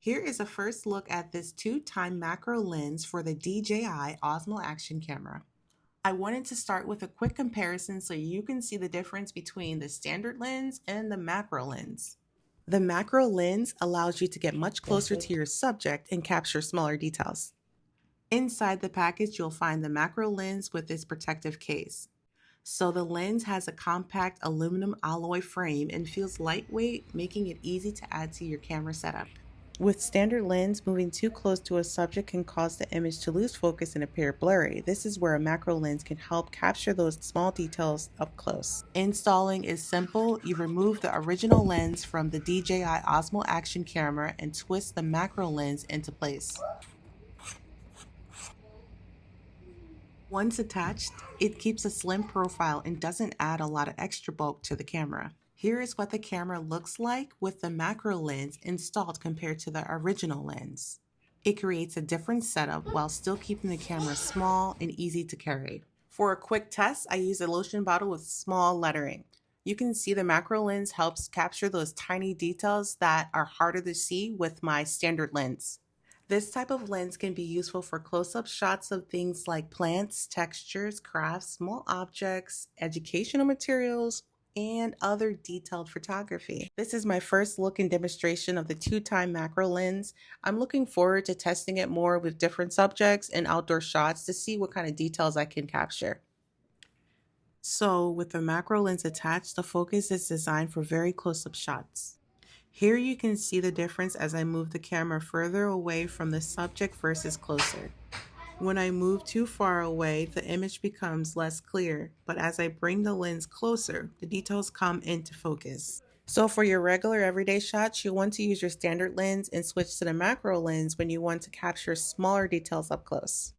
Here is a first look at this 2-time macro lens for the DJI Osmo Action camera. I wanted to start with a quick comparison so you can see the difference between the standard lens and the macro lens. The macro lens allows you to get much closer to your subject and capture smaller details. Inside the package, you'll find the macro lens with its protective case. So the lens has a compact aluminum alloy frame and feels lightweight, making it easy to add to your camera setup. With standard lens, moving too close to a subject can cause the image to lose focus and appear blurry. This is where a macro lens can help capture those small details up close. Installing is simple. You remove the original lens from the DJI Osmo Action camera and twist the macro lens into place. Once attached, it keeps a slim profile and doesn't add a lot of extra bulk to the camera. Here is what the camera looks like with the macro lens installed compared to the original lens. It creates a different setup while still keeping the camera small and easy to carry. For a quick test, I use a lotion bottle with small lettering. You can see the macro lens helps capture those tiny details that are harder to see with my standard lens. This type of lens can be useful for close-up shots of things like plants, textures, crafts, small objects, educational materials, and other detailed photography. This is my first look and demonstration of the 2-time macro lens. I'm looking forward to testing it more with different subjects and outdoor shots to see what kind of details I can capture. So with the macro lens attached, the focus is designed for very close-up shots. Here you can see the difference as I move the camera further away from the subject versus closer. When I move too far away, the image becomes less clear, but as I bring the lens closer, the details come into focus. So for your regular everyday shots, you'll want to use your standard lens and switch to the macro lens when you want to capture smaller details up close.